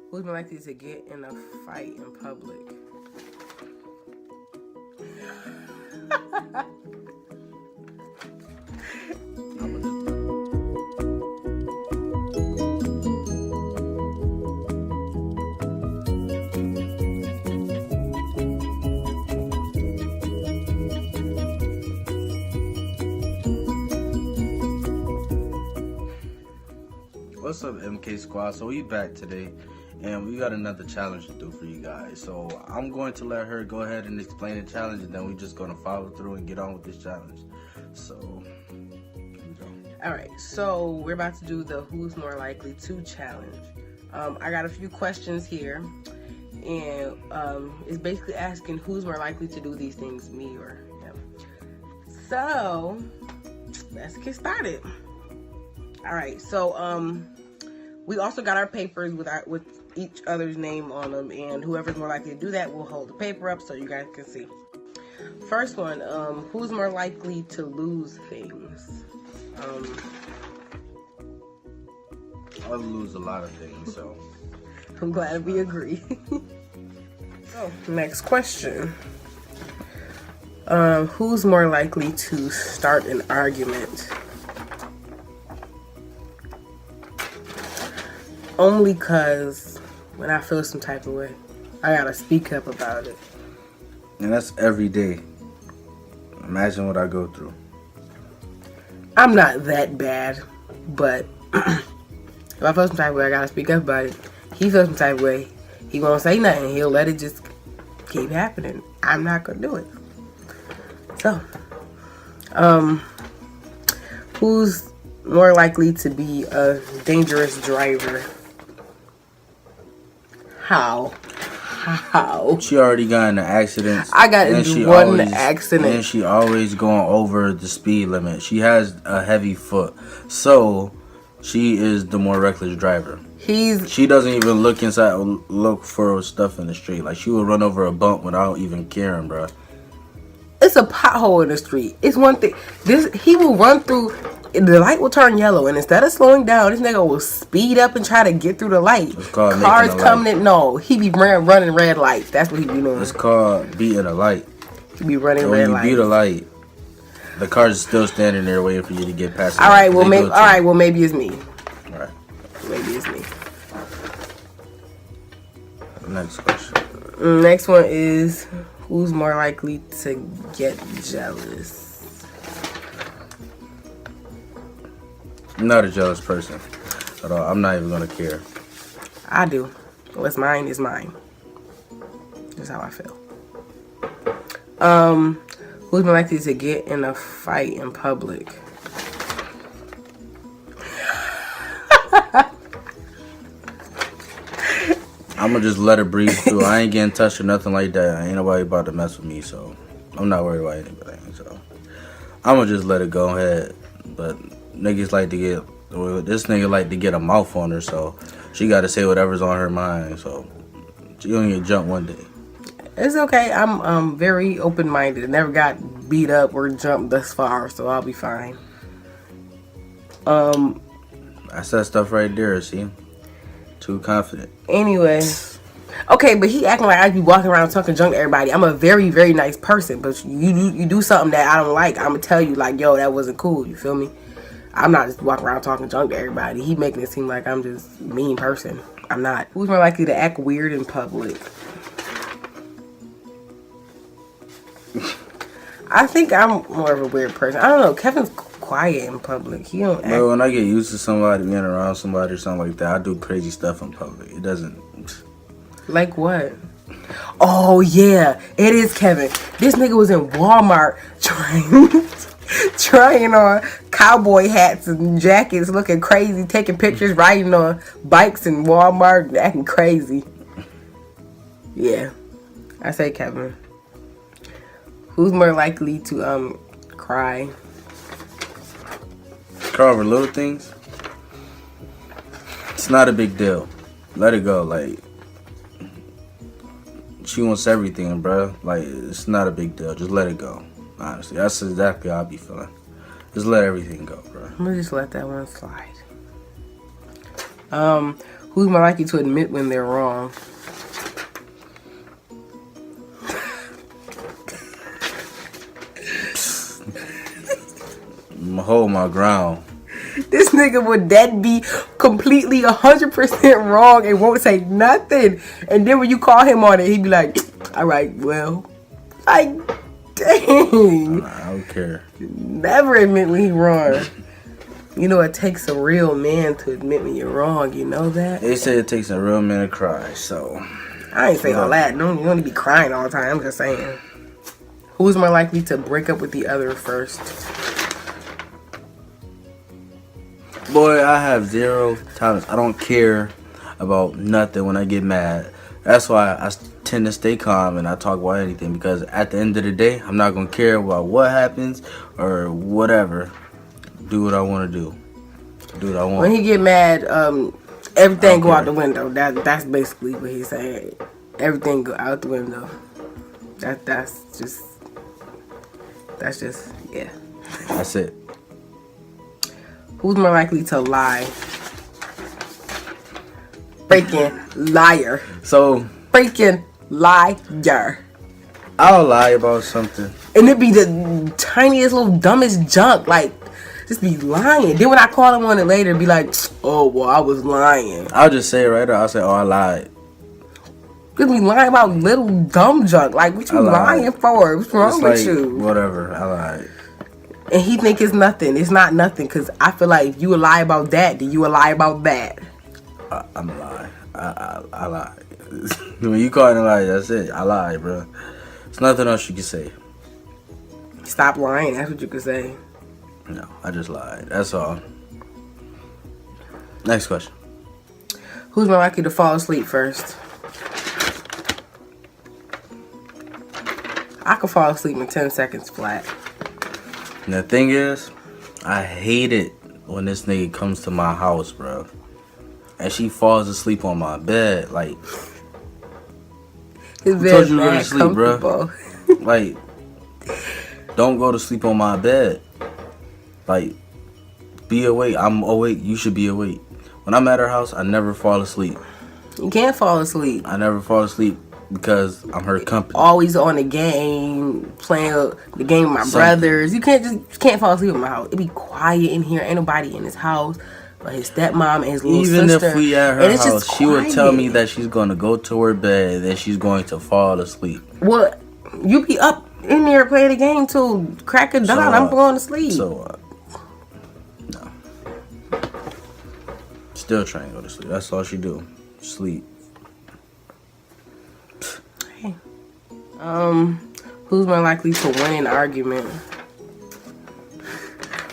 Who's more likely to get in a fight in public? What's up, MK Squad? So we back today, and we got another challenge to do for you guys. So I'm going to let her go ahead and explain the challenge, and then we're just going to follow through and get on with this challenge. So here we go. All right, so we're about to do the Who's More Likely to challenge. I got a few questions here, and it's basically asking who's more likely to do these things, me or him. So let's get started. All right, so we also got our papers with each other's name on them, and whoever's more likely to do that will hold the paper up so you guys can see. First one, who's more likely to lose things? I lose a lot of things, so I'm glad we agree. So, next question. Who's more likely to start an argument? Only cause when I feel some type of way, I gotta speak up about it. and that's every day. Imagine what I go through. I'm not that bad, but if I feel some type of way, I gotta speak up about it. He feels some type of way, he won't say nothing. He'll let it just keep happening. I'm not gonna do it. So, who's more likely to be a dangerous driver? How? She already got in an accident. I got into one accident. And she always going over the speed limit. She has a heavy foot, so she is the more reckless driver. She doesn't even look for stuff in the street. Like, she will run over a bump without even caring, bro. It's a pothole in the street. It's one thing. He will run through. The light will turn yellow, and instead of slowing down, this nigga will speed up and try to get through the light. Cars coming in. No, he be running red lights. That's what he be doing. It's called beating a light. He be running red lights. When you beat a light, the car's is still standing there waiting for you to get past. All right. Well, maybe it's me. All right. Maybe it's me. Next question. Next one is, who's more likely to get jealous? I'm not a jealous person at all. I'm not even gonna care. I do. What's mine is mine. That's how I feel. Who's more likely to get in a fight in public? I'm gonna just let it breathe through. I ain't getting touched or nothing like that. Ain't nobody about to mess with me, so I'm not worried about anything. So I'm gonna just let it go ahead. But niggas like to get, this nigga like to get a mouth on her, so she got to say whatever's on her mind. So she gonna get jumped one day. It's okay. I'm very open-minded. I never got beat up or jumped thus far, so I'll be fine. I said stuff right there. See, too confident. Anyway, okay, but he acting like I be walking around talking junk to everybody. I'm a very, very nice person, but you do something that I don't like, I'm gonna tell you like, yo, that wasn't cool. You feel me? I'm not just walking around talking junk to everybody. He making it seem like I'm just a mean person. I'm not. Who's more likely to act weird in public? I think I'm more of a weird person. I don't know. Kevin's quiet in public. He don't act. Well, when I get used to somebody being around somebody or something like that, I do crazy stuff in public. It doesn't. Like what? Oh yeah, it is Kevin. This nigga was in Walmart trying on cowboy hats and jackets, looking crazy, taking pictures, riding on bikes in Walmart, acting crazy. Yeah, I say Kevin. Who's more likely to cry? Cry over little things? It's not a big deal. Let it go. Like, she wants everything, bro. Like, it's not a big deal. Just let it go. Honestly, that's exactly how I be feeling. Just let everything go, bro. I'm gonna just let that one slide. Who's more likely to admit when they're wrong? I'm hold my ground. This nigga would that be completely 100% wrong and won't say nothing. And then when you call him on it, he'd be like, all right, well, like, dang. I don't care. Never admit when he wrong. You know, it takes a real man to admit when you're wrong. You know that? They say it takes a real man to cry, so. I ain't say all that. You don't need to be crying all the time. I'm just saying. Who's more likely to break up with the other first? Boy, I have zero tolerance. I don't care about nothing when I get mad. That's why I tend to stay calm and I talk about anything, because at the end of the day, I'm not going to care about what happens or whatever. Do what I want to do. Do what I want. When he get mad, everything go out the window. That's basically what he's saying. Everything go out the window. That's just yeah. That's it. Who's more likely to lie? Freaking liar. So. Freaking liar. I'll lie about something. And it be the tiniest little dumbest junk. Like, just be lying. Then when I call him on it later, be like, oh, well, I was lying. I'll just say it right there. I'll say, oh, I lied. Because be lying about little dumb junk. Like, what you lying for? What's wrong with you? Whatever. I lied. And he think it's nothing. It's not nothing. Because I feel like if you would lie about that, then you would lie about that. I'm a lie. I lied. When you call it a lie, that's it. I lied, bro. There's nothing else you can say. Stop lying. That's what you can say. No, I just lied. That's all. Next question. Who's more likely to fall asleep first? I could fall asleep in 10 seconds flat. And the thing is, I hate it when this nigga comes to my house, bro. And she falls asleep on my bed. Like, his who bed told you to go to sleep, bro? Like, don't go to sleep on my bed. Like, be awake. I'm awake. You should be awake. When I'm at her house, I never fall asleep. You can't fall asleep. I never fall asleep because I'm her company. Always on the game, playing the game with my brothers. You can't fall asleep in my house. It be quiet in here. Ain't nobody in his house but his stepmom and his little sister. Even if we at her house, she would tell me that she's going to go to her bed and then she's going to fall asleep. Well, you be up in there playing the game till crack of dawn. I'm going to sleep. So, no. Still trying to go to sleep. That's all she do. Sleep. Hey. Who's more likely to win an argument?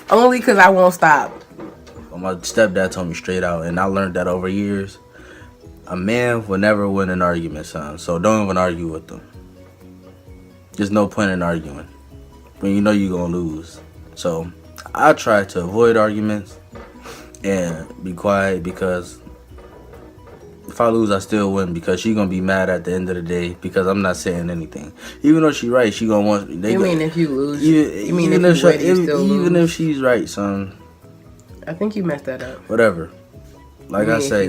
Only because I won't stop. Well, my stepdad told me straight out, and I learned that over years. A man will never win an argument, son. So don't even argue with them. There's no point in arguing when you know you're going to lose. So I try to avoid arguments and be quiet, because if I lose, I still win, because she's going to be mad at the end of the day because I'm not saying anything. Even though she's right, she going to want... if you lose? You mean if you win, you still lose? Even if she's right, son. I think you messed that up. Whatever. Like I say,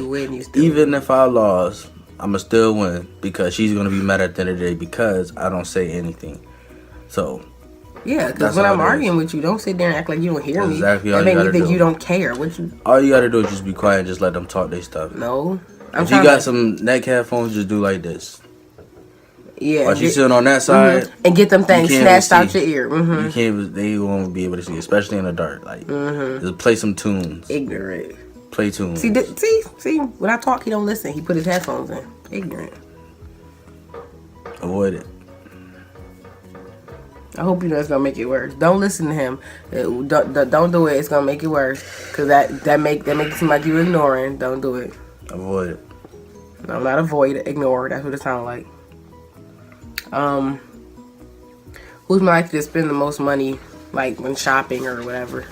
even if I lost, I'ma still win, because she's gonna be mad at the end of the day because I don't say anything. So yeah, because when I'm arguing with you, don't sit there and act like you don't hear me. Exactly. That make me think you don't care. All you gotta do is just be quiet and just let them talk their stuff. No. If you got some neck headphones, just do like this. Yeah. While she's sitting on that side, and get them things snatched out your ear. You can't. They won't be able to see, especially in the dark. Like, just play some tunes. Ignorant. Play tunes. See. When I talk, he don't listen. He put his headphones in. Ignorant. Avoid it. I hope you know it's gonna make it worse. Don't listen to him. Don't do it. It's gonna make it worse. Cause that make it seem like you ignoring. Don't do it. Avoid it. No, not avoid. Ignore. That's what it sounds like. Who's more likely to spend the most money, like when shopping or whatever?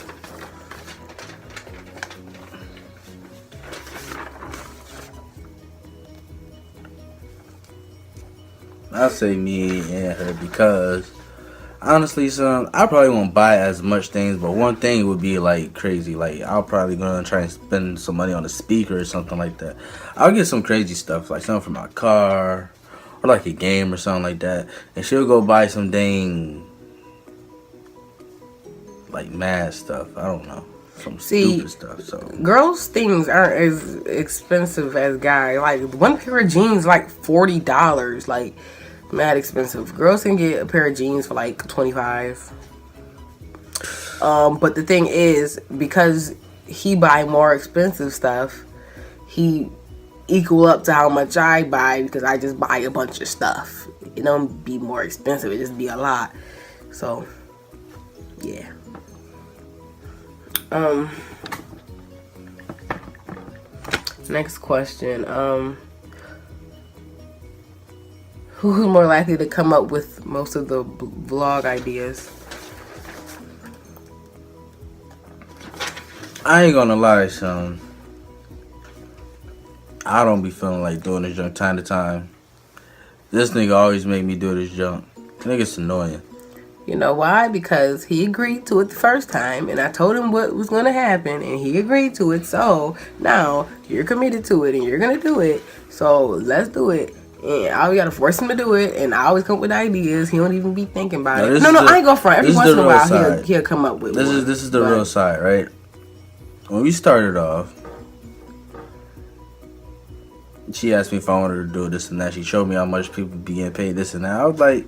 I'll say me and her, because Honestly, son, I probably won't buy as much things, but one thing would be like crazy. Like I'll probably gonna try and spend some money on a speaker or something like that. I'll get some crazy stuff, like something for my car or like a game or something like that. And she'll go buy some dang like mad stuff. I don't know. Some stupid stuff. So girls' things aren't as expensive as guys. Like one pair of jeans, like $40. Like mad expensive. Girls can get a pair of jeans for like 25. But the thing is, because he buy more expensive stuff, he equal up to how much I buy because I just buy a bunch of stuff. It don't be more expensive. It just be a lot. So yeah. Next question. Who's more likely to come up with most of the vlog ideas? I ain't gonna lie, son. I don't be feeling like doing this junk time to time. This nigga always make me do this junk. Nigga's annoying. You know why? Because he agreed to it the first time, and I told him what was going to happen, and he agreed to it. So now you're committed to it, and you're going to do it. So let's do it. And I gotta force him to do it, and I always come up with ideas. He don't even be thinking about it. No, I ain't gonna front. Every once in a while, he'll come up with one. This is the real side, right? When we started off, she asked me if I wanted to do this and that. She showed me how much people be getting paid this and that. I was like,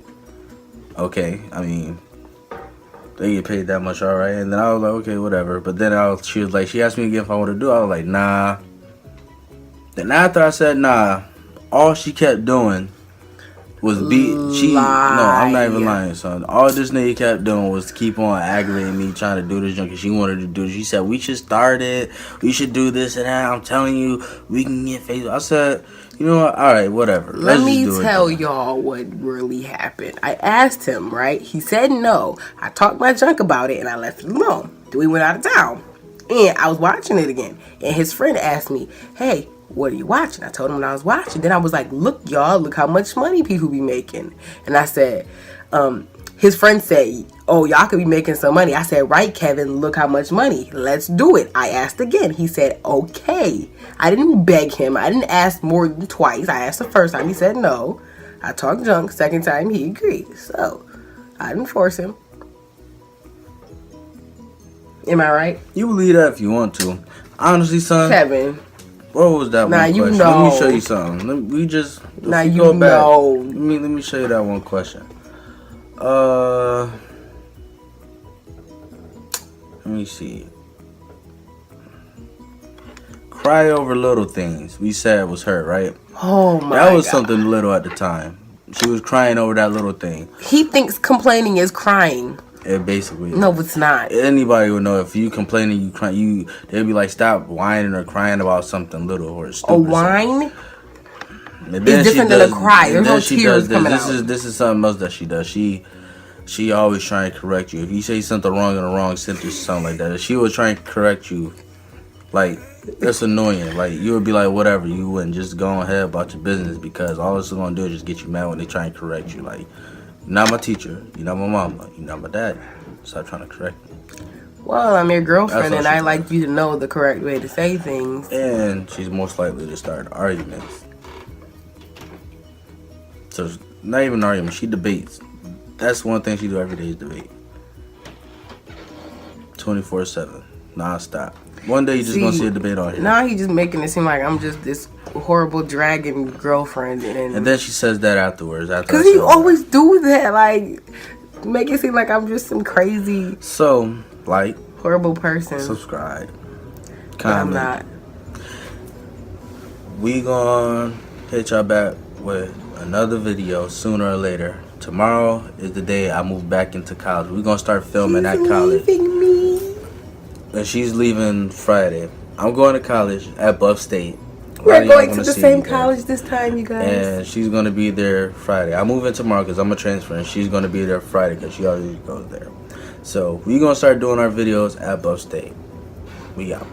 okay, I mean, they get paid that much, all right. And then I was like, okay, whatever. But then she was like, she asked me again if I wanted to do it. I was like, nah. Then after I said nah, all she kept doing was no, I'm not even lying, son. All this nigga kept doing was keep on aggravating me, trying to do this junk, 'cause she wanted to do it. She said, we should start it. We should do this and that. I'm telling you, we can get Facebook. I said, you know what? All right, whatever. Let me tell y'all what really happened. I asked him, right? He said no. I talked my junk about it, and I left it alone. Then we went out of town. And I was watching it again. And his friend asked me, hey, what are you watching? I told him what I was watching. Then I was like, look, y'all, look how much money people be making. And I said, his friend said, oh, y'all could be making some money. I said, right, Kevin, look how much money. Let's do it. I asked again. He said, okay. I didn't beg him. I didn't ask more than twice. I asked the first time. He said no. I talked junk. Second time, he agreed. So I didn't force him. Am I right? You believe that if you want to. Honestly, son. Kevin. What was that now one you question? Know. Let me show you something. Now you go back. Know. Let me show you that one question. Let me see. Cry over little things. We said was her, right? Oh my God. That was something little at the time. She was crying over that little thing. He thinks complaining is crying. It basically is. No, it's not. Anybody would know if you complaining, you cry. They'd be like, stop whining or crying about something little or stupid. A whine is different than a cry. There's no tears coming out. This is something else that she does. She always trying to correct you. If you say something wrong in a wrong sentence or something like that, if she was trying to correct you, like, that's annoying. Like, you would be like, whatever, you wouldn't just go ahead about your business, because all this is gonna do is just get you mad when they try and correct you. Like, you're not my teacher, you're not my mama, you're not my dad. Stop trying to correct me. Well, I'm your girlfriend, and I like you to know the correct way to say things. And she's most likely to start arguments. So, not even an argument, she debates. That's one thing she do every day is debate. 24/7, non-stop. One day you just gonna see a debate on here. Now he just making it seem like I'm just this horrible dragging girlfriend, and then she says that afterwards. Because he always do that, like make it seem like I'm just some crazy. So, like, horrible person. Subscribe, comment. But I'm not. We gonna hit y'all back with another video sooner or later. Tomorrow is the day I move back into college. We're gonna start filming at college. Leaving me. And she's leaving Friday. I'm going to college at Buff State. We're going to the same college this time, you guys. And she's going to be there Friday. I'm moving tomorrow because I'm a transfer, and she's going to be there Friday because she already goes there. So we're going to start doing our videos at Buff State. We out.